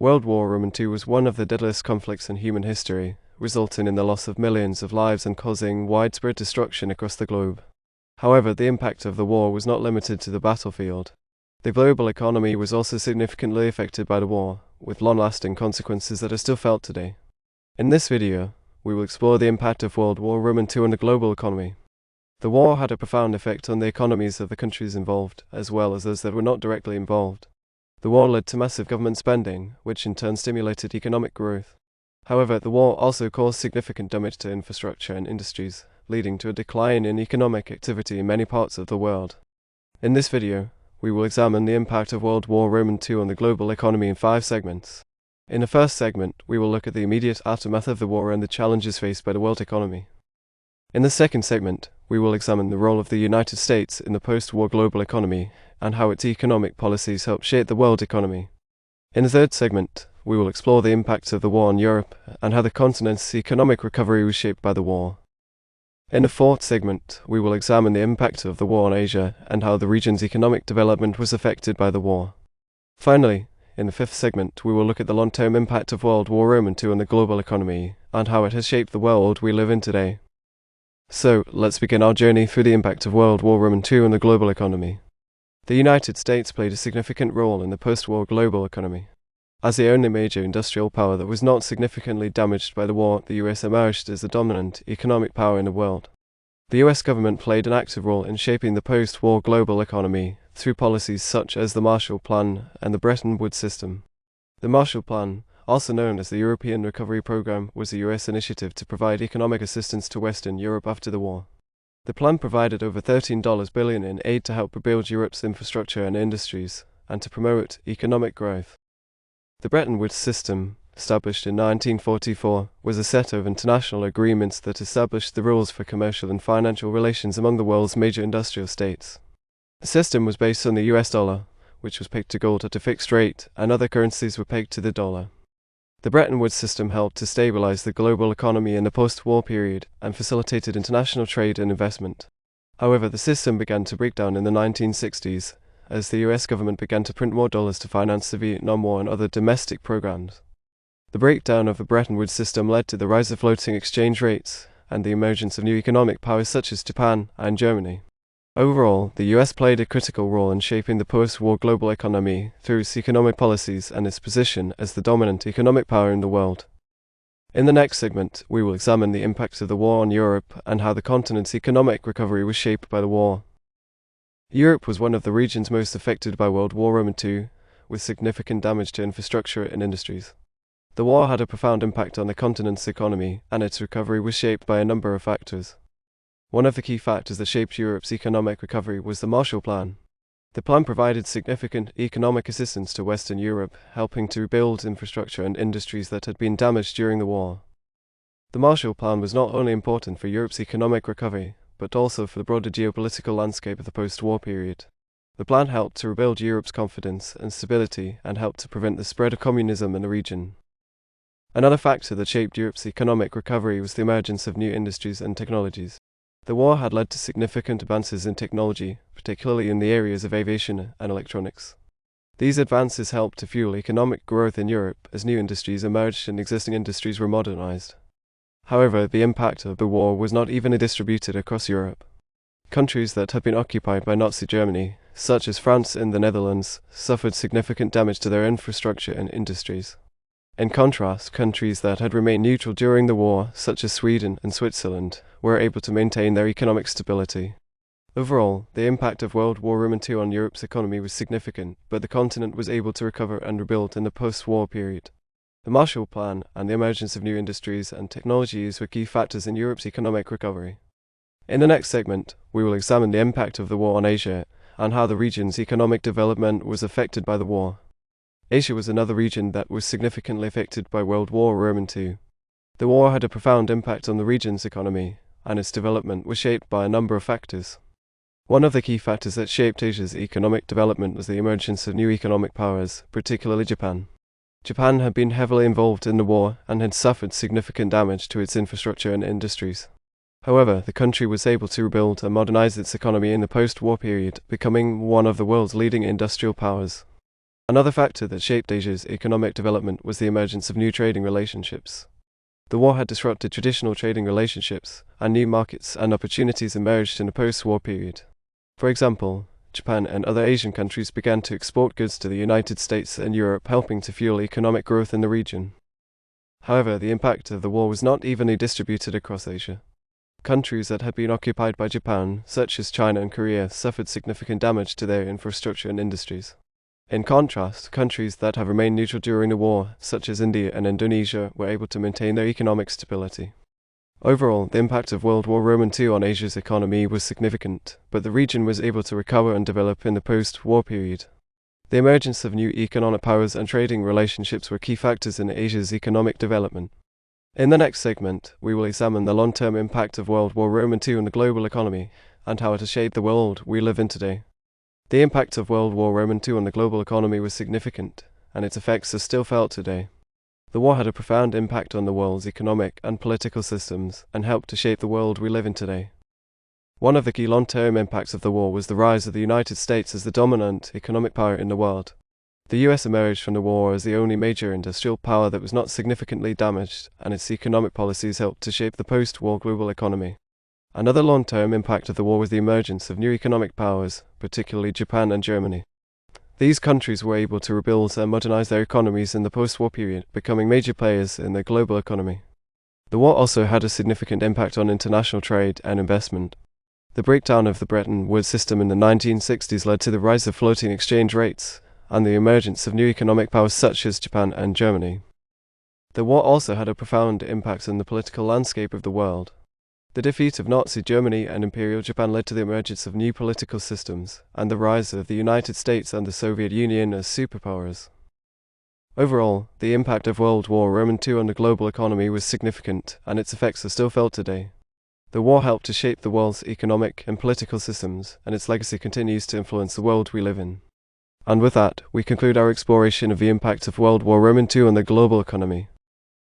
World War II was one of the deadliest conflicts in human history, resulting in the loss of millions of lives and causing widespread destruction across the globe. However, the impact of the war was not limited to the battlefield. The global economy was also significantly affected by the war, with long-lasting consequences that are still felt today. In this video, we will explore the impact of World War II on the global economy. The war had a profound effect on the economies of the countries involved, as well as those that were not directly involved. The war led to massive government spending, which in turn stimulated economic growth. However, the war also caused significant damage to infrastructure and industries, leading to a decline in economic activity in many parts of the world. In this video, we will examine the impact of World War II on the global economy in 5 segments. In the first segment, we will look at the immediate aftermath of the war and the challenges faced by the world economy. In the second segment, we will examine the role of the United States in the post-war global economy and how its economic policies helped shape the world economy. In the third segment, we will explore the impact of the war on Europe and how the continent's economic recovery was shaped by the war. In the fourth segment, we will examine the impact of the war on Asia and how the region's economic development was affected by the war. Finally, in the fifth segment, we will look at the long-term impact of World War II on the global economy and how it has shaped the world we live in today. So, let's begin our journey through the impact of World War II on the global economy. The United States played a significant role in the post-war global economy. As the only major industrial power that was not significantly damaged by the war, the US emerged as the dominant economic power in the world. The US government played an active role in shaping the post-war global economy through policies such as the Marshall Plan and the Bretton Woods system. The Marshall Plan, also known as the European Recovery Program, was a US initiative to provide economic assistance to Western Europe after the war. The plan provided over $13 billion in aid to help rebuild Europe's infrastructure and industries, and to promote economic growth. The Bretton Woods system, established in 1944, was a set of international agreements that established the rules for commercial and financial relations among the world's major industrial states. The system was based on the US dollar, which was pegged to gold at a fixed rate, and other currencies were pegged to the dollar. The Bretton Woods system helped to stabilize the global economy in the post-war period and facilitated international trade and investment. However, the system began to break down in the 1960s as the US government began to print more dollars to finance the Vietnam War and other domestic programs. The breakdown of the Bretton Woods system led to the rise of floating exchange rates and the emergence of new economic powers such as Japan and Germany. Overall, the US played a critical role in shaping the post-war global economy through its economic policies and its position as the dominant economic power in the world. In the next segment, we will examine the impact of the war on Europe and how the continent's economic recovery was shaped by the war. Europe was one of the regions most affected by World War II, with significant damage to infrastructure and industries. The war had a profound impact on the continent's economy, and its recovery was shaped by a number of factors. One of the key factors that shaped Europe's economic recovery was the Marshall Plan. The plan provided significant economic assistance to Western Europe, helping to rebuild infrastructure and industries that had been damaged during the war. The Marshall Plan was not only important for Europe's economic recovery, but also for the broader geopolitical landscape of the post-war period. The plan helped to rebuild Europe's confidence and stability and helped to prevent the spread of communism in the region. Another factor that shaped Europe's economic recovery was the emergence of new industries and technologies. The war had led to significant advances in technology, particularly in the areas of aviation and electronics. These advances helped to fuel economic growth in Europe as new industries emerged and existing industries were modernized. However, the impact of the war was not evenly distributed across Europe. Countries that had been occupied by Nazi Germany, such as France and the Netherlands, suffered significant damage to their infrastructure and industries. In contrast, countries that had remained neutral during the war, such as Sweden and Switzerland, were able to maintain their economic stability. Overall, the impact of World War II on Europe's economy was significant, but the continent was able to recover and rebuild in the post-war period. The Marshall Plan and the emergence of new industries and technologies were key factors in Europe's economic recovery. In the next segment, we will examine the impact of the war on Asia and how the region's economic development was affected by the war. Asia was another region that was significantly affected by World War II. The war had a profound impact on the region's economy, and its development was shaped by a number of factors. One of the key factors that shaped Asia's economic development was the emergence of new economic powers, particularly Japan. Japan had been heavily involved in the war and had suffered significant damage to its infrastructure and industries. However, the country was able to rebuild and modernize its economy in the post-war period, becoming one of the world's leading industrial powers. Another factor that shaped Asia's economic development was the emergence of new trading relationships. The war had disrupted traditional trading relationships, and new markets and opportunities emerged in a post-war period. For example, Japan and other Asian countries began to export goods to the United States and Europe, helping to fuel economic growth in the region. However, the impact of the war was not evenly distributed across Asia. Countries that had been occupied by Japan, such as China and Korea, suffered significant damage to their infrastructure and industries. In contrast, countries that have remained neutral during the war, such as India and Indonesia, were able to maintain their economic stability. Overall, the impact of World War II on Asia's economy was significant, but the region was able to recover and develop in the post-war period. The emergence of new economic powers and trading relationships were key factors in Asia's economic development. In the next segment, we will examine the long-term impact of World War II on the global economy, and how it has shaped the world we live in today. The impact of World War II on the global economy was significant, and its effects are still felt today. The war had a profound impact on the world's economic and political systems, and helped to shape the world we live in today. One of the key long-term impacts of the war was the rise of the United States as the dominant economic power in the world. The US emerged from the war as the only major industrial power that was not significantly damaged, and its economic policies helped to shape the post-war global economy. Another long-term impact of the war was the emergence of new economic powers, particularly Japan and Germany. These countries were able to rebuild and modernize their economies in the post-war period, becoming major players in the global economy. The war also had a significant impact on international trade and investment. The breakdown of the Bretton Woods system in the 1960s led to the rise of floating exchange rates, and the emergence of new economic powers such as Japan and Germany. The war also had a profound impact on the political landscape of the world. The defeat of Nazi Germany and Imperial Japan led to the emergence of new political systems, and the rise of the United States and the Soviet Union as superpowers. Overall, the impact of World War II on the global economy was significant, and its effects are still felt today. The war helped to shape the world's economic and political systems, and its legacy continues to influence the world we live in. And with that, we conclude our exploration of the impact of World War II on the global economy.